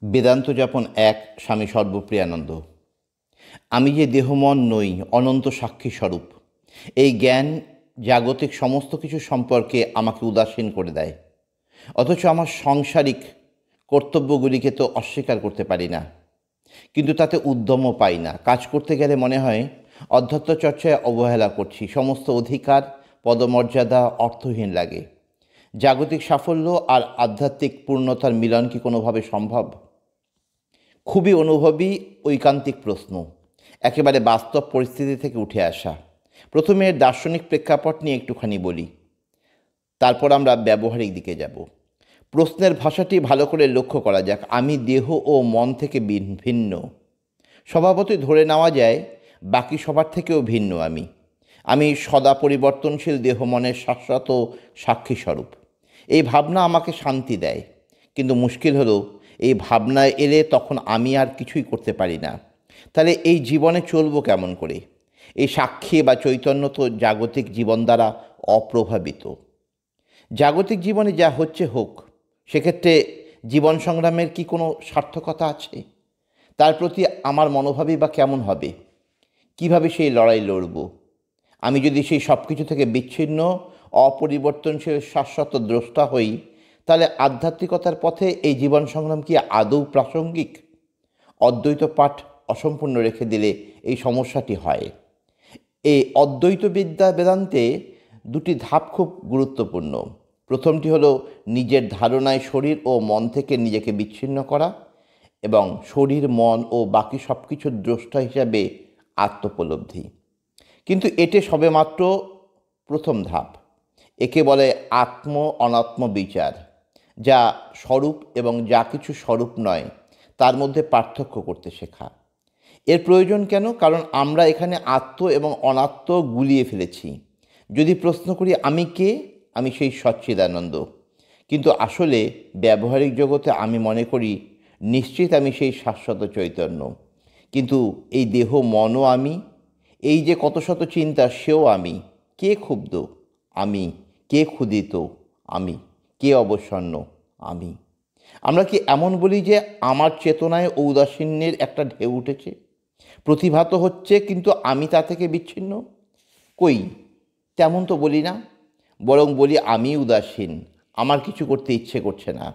বেদান্ত যাপন এক। স্বামী সর্বপ্রিয়ানন্দ। আমি যে দেহমন নই, অনন্ত সাক্ষী স্বরূপ, এই জ্ঞান জাগতিক সমস্ত কিছু সম্পর্কে আমাকে উদাসীন করে দেয়। অথচ আমার সাংসারিক কর্তব্যগুলিকে তো অস্বীকার করতে পারি না, কিন্তু তাতে উদ্যমও পাই না। কাজ করতে গেলে মনে হয় অধ্যাত্ম চর্চায় অবহেলা করছি, সমস্ত অধিকার পদমর্যাদা অর্থহীন লাগে। জাগতিক সাফল্য আর আধ্যাত্মিক পূর্ণতার মিলন কি কোনোভাবে সম্ভব? খুবই অনুভবী ঐকান্তিক প্রশ্ন, একেবারে বাস্তব পরিস্থিতি থেকে উঠে আসা। প্রথমে দার্শনিক প্রেক্ষাপট নিয়ে একটুখানি বলি, তারপর আমরা ব্যবহারিক দিকে যাব। প্রশ্নের ভাষাটি ভালো করে লক্ষ্য করা যাক। আমি দেহ ও মন থেকে ভিন্ন। স্বভাবতই ধরে নেওয়া যায় বাকি সবার থেকেও ভিন্ন আমি সদা পরিবর্তনশীল দেহ মনের শাশ্বত সাক্ষী স্বরূপ। এই ভাবনা আমাকে শান্তি দেয়, কিন্তু মুশকিল হলো এই ভাবনায় এলে তখন আমি আর কিছুই করতে পারি না। তাহলে এই জীবনে চলবো কেমন করে? এই সাক্ষী বা চৈতন্য তো জাগতিক জীবন দ্বারা অপ্রভাবিত। জাগতিক জীবনে যা হচ্ছে হোক, সেক্ষেত্রে জীবন সংগ্রামের কি কোনো সার্থকতা আছে? তার প্রতি আমার মনোভাবই বা কেমন হবে? কিভাবে সেই লড়াই লড়ব? আমি যদি সেই সব কিছু থেকে বিচ্ছিন্ন, অপরিবর্তনশীল শাশ্বত দ্রষ্টা হই, তাহলে আধ্যাত্মিকতার পথে এই জীবন সংগ্রাম কি আদৌ প্রাসঙ্গিক? অদ্বৈত পাঠ অসম্পূর্ণ রেখে দিলে এই সমস্যাটি হয়। এই অদ্বৈত বেদান্তে দুটি ধাপ খুব গুরুত্বপূর্ণ। প্রথমটি হলো নিজের ধারণায় শরীর ও মন থেকে নিজেকে বিচ্ছিন্ন করা, এবং শরীর মন ও বাকি সব কিছুর দ্রষ্টা হিসাবে আত্মোপলব্ধি। কিন্তু এটি সবেমাত্র প্রথম ধাপ। একে বলে আত্ম অনাত্ম বিচার, যা স্বরূপ এবং যা কিছু স্বরূপ নয় তার মধ্যে পার্থক্য করতে শেখা। এর প্রয়োজন কেন? কারণ আমরা এখানে আত্ম এবং অনাত্ম গুলিয়ে ফেলেছি। যদি প্রশ্ন করি আমি কে, আমি সেই সচ্চিদানন্দ। কিন্তু আসলে ব্যবহারিক জগতে আমি মনে করি নিশ্চিত আমি সেই শাশ্বত চৈতন্য। কিন্তু এই দেহ মনও আমি, এই যে কত শত চিন্তা সেও আমি। কে ক্ষুব্ধ? আমি। কে ক্ষুধিত? আমি। কে অবসন্ন? আমি। আমরা কি এমন বলি যে আমার চেতনায় ঔদাসীন্যের একটা ঢেউ উঠেছে, প্রতিভাত হচ্ছে, কিন্তু আমি তা থেকে বিচ্ছিন্ন? কই, তেমন তো বলি না। বরং বলি আমি উদাসীন, আমার কিছু করতে ইচ্ছে করছে না।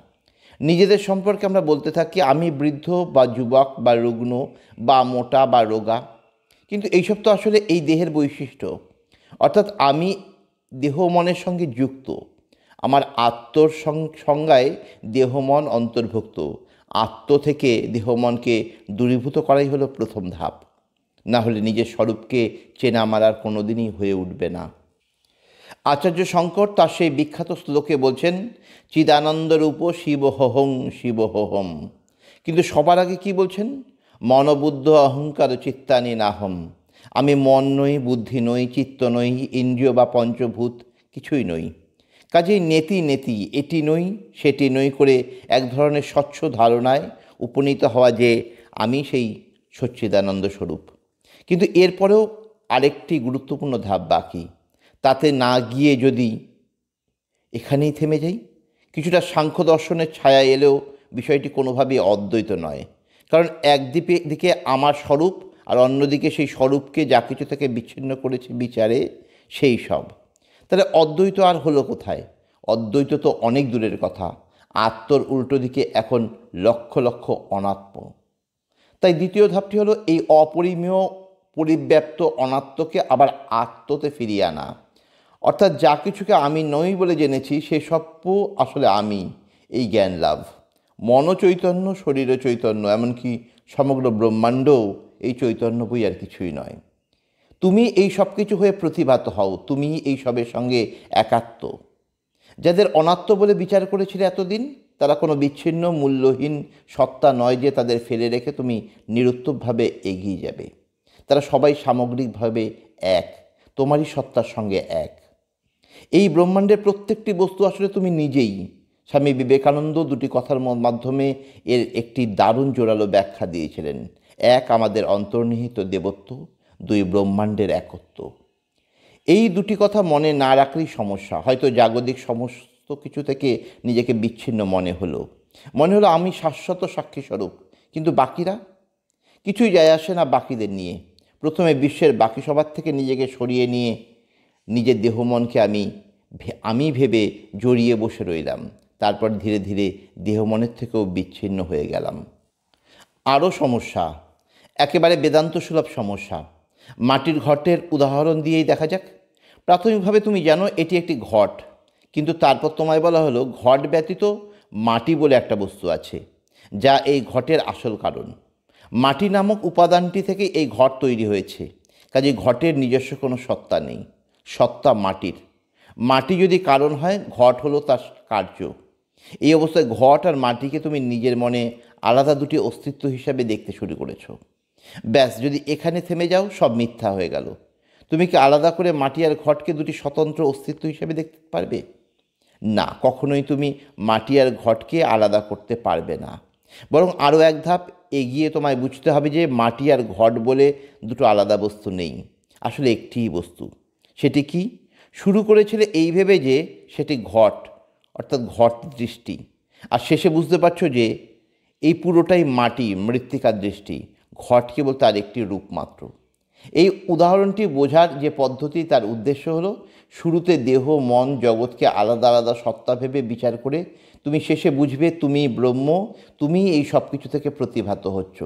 নিজেদের সম্পর্কে আমরা বলতে থাকি আমি বৃদ্ধ বা যুবক বা রুগ্ন বা মোটা বা রোগা। কিন্তু এইসব তো আসলে এই দেহের বৈশিষ্ট্য। অর্থাৎ আমি দেহ মনের সঙ্গে যুক্ত। আমার আত্মর সংজ্ঞায় দেহমন অন্তর্ভুক্ত। আত্ম থেকে দেহমনকে দূরীভূত করাই হলো প্রথম ধাপ। না হলে নিজের স্বরূপকে চেনা আমার আর কোনো দিনই হয়ে উঠবে না। আচার্য শঙ্কর তার সেই বিখ্যাত শ্লোকে বলছেন, চিদানন্দরূপ শিবহোহং শিবহোহম। কিন্তু সবার আগে কি বলছেন? মনবুদ্ধ অহংকার চিত্তানি নাহম। আমি মন নই, বুদ্ধি নই, চিত্ত নই, ইন্দ্রিয় বা পঞ্চভূত কিছুই নই। কাজেই নেতি নেতি এটি নই সেটি নই করে এক ধরনের স্বচ্ছ ধারণায় উপনীত হওয়া যে আমি সেই সচ্চিদানন্দ স্বরূপ। কিন্তু এরপরেও আরেকটি গুরুত্বপূর্ণ ধাপ বাকি। তাতে না গিয়ে যদি এখানেই থেমে যাই, কিছুটা সাংখ্য দর্শনের ছায়া এলেও বিষয়টি কোনোভাবেই অদ্বৈত নয়। কারণ দিকে আমার স্বরূপ, আর অন্যদিকে সেই স্বরূপকে যা কিছু থেকে বিচ্ছিন্ন করেছে বিচারে সেই সব। তাহলে অদ্বৈত আর হলো কোথায়? অদ্বৈত তো অনেক দূরের কথা। আত্মর উল্টো দিকে এখন লক্ষ লক্ষ অনাত্ম। তাই দ্বিতীয় ধাপটি হলো এই অপরিমেয় পরিব্যাপ্ত অনাত্মকে আবার আত্মতে ফিরিয়ে আনা। অর্থাৎ যা কিছুকে আমি নই বলে জেনেছি সেসব আসলে আমি, এই জ্ঞান লাভ। মনও চৈতন্য, শরীরও চৈতন্য, এমনকি সমগ্র ব্রহ্মাণ্ডও এই চৈতন্য বই আর কিছুই নয়। তুমি এই সব কিছু হয়ে প্রতিভাত হও, তুমি এই সবের সঙ্গে একাত্ম। যাদের অনাত্ম বলে বিচার করেছিলে এতদিন, তারা কোনো বিচ্ছিন্ন মূল্যহীন সত্তা নয় যে তাদের ফেলে রেখে তুমি নিরুত্তরভাবে এগিয়ে যাবে। তারা সবাই সামগ্রিকভাবে এক, তোমারই সত্তার সঙ্গে এক। এই ব্রহ্মাণ্ডের প্রত্যেকটি বস্তু আসলে তুমি নিজেই। স্বামী বিবেকানন্দ দুটি কথার মাধ্যমে এর একটি দারুণ জোরালো ব্যাখ্যা দিয়েছিলেন। এক, আমাদের অন্তর্নিহিত দেবত্ব। দুই, ব্রহ্মাণ্ডের একত্ব। এই দুটি কথা মনে না রাখলেই সমস্যা। হয়তো জাগতিক সমস্ত কিছু থেকে নিজেকে বিচ্ছিন্ন মনে হলো, মনে হলো আমি শাশ্বত সাক্ষী স্বরূপ, কিন্তু বাকিরা? কিছুই যায় আসে না বাকিদের নিয়ে। প্রথমে বিশ্বের বাকি সবার থেকে নিজেকে সরিয়ে নিয়ে নিজের দেহ মনকে আমি ভেবে জড়িয়ে বসে রইলাম। তারপর ধীরে ধীরে দেহ মনের থেকেও বিচ্ছিন্ন হয়ে গেলাম। আরও সমস্যা, একেবারে বেদান্ত সুলভ সমস্যা। মাটির ঘটের উদাহরণ দিয়েই দেখা যাক। প্রাথমিকভাবে তুমি জানো এটি একটি ঘট, কিন্তু তারপর তোমায় বলা হলো ঘট ব্যতীত মাটি বলে একটা বস্তু আছে, যা এই ঘটের আসল কারণ। মাটি নামক উপাদানটি থেকে এই ঘট তৈরি হয়েছে, কাজে ঘটের নিজস্ব কোনো সত্তা নেই, সত্তা মাটির। মাটি যদি কারণ হয়, ঘট হলো তার কার্য। এই অবস্থায় ঘট আর মাটিকে তুমি নিজের মনে আলাদা দুটি অস্তিত্ব হিসাবে দেখতে শুরু করেছো। ব্যাস, যদি এখানে থেমে যাও সব মিথ্যা হয়ে গেল। তুমি কি আলাদা করে মাটি আর ঘটকে দুটি স্বতন্ত্র অস্তিত্ব হিসাবে দেখতে পারবে? না, কখনোই তুমি মাটি আর ঘটকে আলাদা করতে পারবে না। বরং আরও এক ধাপ এগিয়ে তোমায় বুঝতে হবে যে মাটি আর ঘট বলে দুটো আলাদা বস্তু নেই, আসলে একটিই বস্তু। সেটি কি? শুরু করেছিলে এই ভেবে যে সেটি ঘট, অর্থাৎ ঘট দৃষ্টি, আর শেষে বুঝতে পারছো যে এই পুরোটাই মাটি, মৃত্তিকার দৃষ্টি। ঘট কেবল তার একটি রূপ মাত্র। এই উদাহরণটি বোঝার যে পদ্ধতি, তার উদ্দেশ্য হলো শুরুতে দেহ মন জগৎকে আলাদা আলাদা সত্তা ভেবে বিচার করে তুমি শেষে বুঝবে তুমি ব্রহ্ম, তুমি এই সব কিছু থেকে প্রতিভাত হচ্ছ।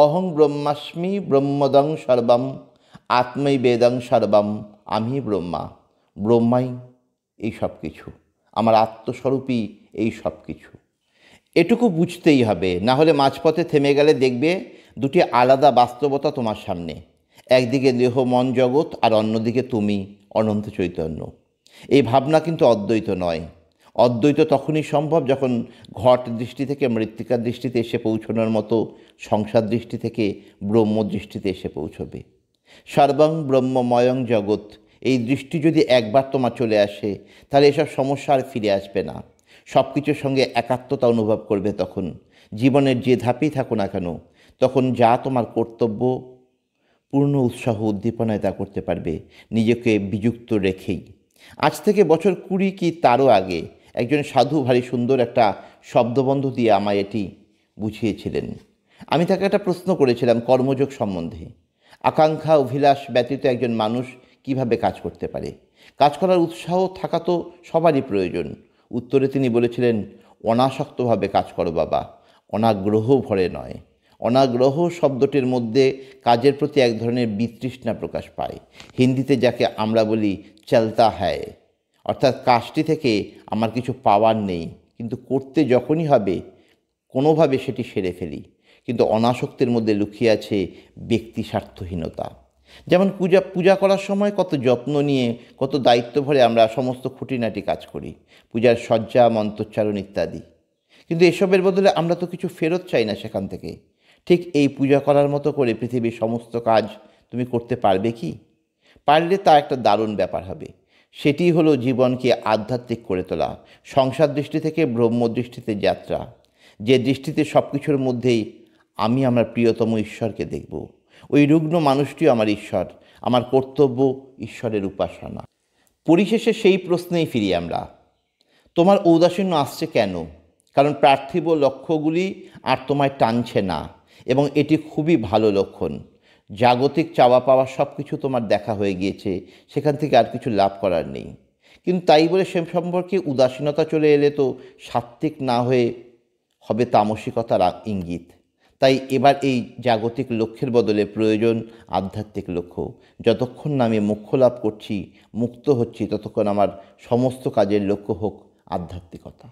অহং ব্রহ্মাস্মি ব্রহ্মদং সর্বম আত্মৈ বেদং সর্বম, আমি ব্রহ্মা, ব্রহ্মাই এই সব কিছু, আমার আত্মস্বরূপই এই সব কিছু। এটুকু বুঝতেই হবে, না হলে মাঝপথে থেমে গেলে দেখবে দুটি আলাদা বাস্তবতা তোমার সামনে। একদিকে দেহ মন জগৎ, আর অন্যদিকে তুমি, অনন্ত চৈতন্য। এই ভাবনা কিন্তু অদ্বৈত নয়। অদ্বৈত তখনই সম্ভব যখন ঘট দৃষ্টি থেকে মৃত্তিকার দৃষ্টিতে এসে পৌঁছানোর মতো সংসার দৃষ্টি থেকে ব্রহ্ম দৃষ্টিতে এসে পৌঁছবে। সর্বং ব্রহ্মময়ং জগৎ, এই দৃষ্টি যদি একবার তোমার চলে আসে, তাহলে এসব সমস্যা আর ফিরে আসবে না। সব কিছুর সঙ্গে একাত্মতা অনুভব করবে তখন। জীবনের যে ধাপেই থাকো না কেন, তখন যা তোমার কর্তব্য, পূর্ণ উৎসাহ উদ্দীপনায় তা করতে পারবে, নিজেকে বিযুক্ত রেখেই। আজ থেকে বছর 20 কি তারও আগে একজন সাধু ভারী সুন্দর একটা শব্দবন্ধ দিয়ে আমায় এটি বুঝিয়েছিলেন। আমি তাকে একটা প্রশ্ন করেছিলাম কর্মযোগ সম্বন্ধে। আকাঙ্ক্ষা অভিলাষ ব্যতীত একজন মানুষ কিভাবে কাজ করতে পারে? কাজ করার উৎসাহ থাকা তো সবারই প্রয়োজন। উত্তরে তিনি বলেছিলেন, অনাসক্তভাবে কাজ করো বাবা, অনাগ্রহ ভরে নয়। অনাগ্রহ শব্দটির মধ্যে কাজের প্রতি এক ধরনের বিতৃষ্ণা প্রকাশ পায়। হিন্দিতে যাকে আমরা বলি চলতা হ্যায়, অর্থাৎ কাজটি থেকে আমার কিছু পাওয়ার নেই, কিন্তু করতে যখনই হবে কোনোভাবে সেটি সেরে ফেলি। কিন্তু অনাসক্তির মধ্যে লুকিয়ে আছে ব্যক্তি স্বার্থহীনতা। যেমন পূজা করার সময় কত যত্ন নিয়ে, কত দায়িত্ব ভরে আমরা সমস্ত খুঁটিনাটি কাজ করি, পূজার সজ্জা, মন্ত্রোচ্চারণ ইত্যাদি। কিন্তু এসবের বদলে আমরা তো কিছু ফেরত চাই না সেখান থেকে। ঠিক এই পূজা করার মতো করে পৃথিবীর সমস্ত কাজ তুমি করতে পারবে কি? পারলে তা একটা দারুণ ব্যাপার হবে। সেটি হলো জীবনকে আধ্যাত্মিক করে তোলা, সংসার দৃষ্টি থেকে ব্রহ্ম দৃষ্টিতে যাত্রা, যে দৃষ্টিতে সব কিছুর মধ্যেই আমি আমার প্রিয়তম ঈশ্বরকে দেখব। ওই রুগ্ন মানুষটিও আমার ঈশ্বর, আমার কর্তব্য ঈশ্বরের উপাসনা। পরিশেষে সেই প্রশ্নেই ফিরি আমরা, তোমার ঔদাসীন্য আসছে কেন? কারণ পার্থিব লক্ষ্যগুলি আর তোমায় টানছে না, এবং এটি খুবই ভালো লক্ষণ। জাগতিক চাওয়া পাওয়া সব কিছু তোমার দেখা হয়ে গিয়েছে, সেখান থেকে আর কিছু লাভ করার নেই। কিন্তু তাই বলে সে সম্পর্কে উদাসীনতা চলে এলে তো সাত্ত্বিক না হয়ে হবে তামসিকতার ইঙ্গিত। তাই এবার এই জাগতিক লক্ষ্যের বদলে প্রয়োজন আধ্যাত্মিক লক্ষ্য। যতক্ষণ না আমি মোক্ষ লাভ করছি, মুক্ত হচ্ছি, ততক্ষণ আমার সমস্ত কাজের লক্ষ্য হোক আধ্যাত্মিকতা।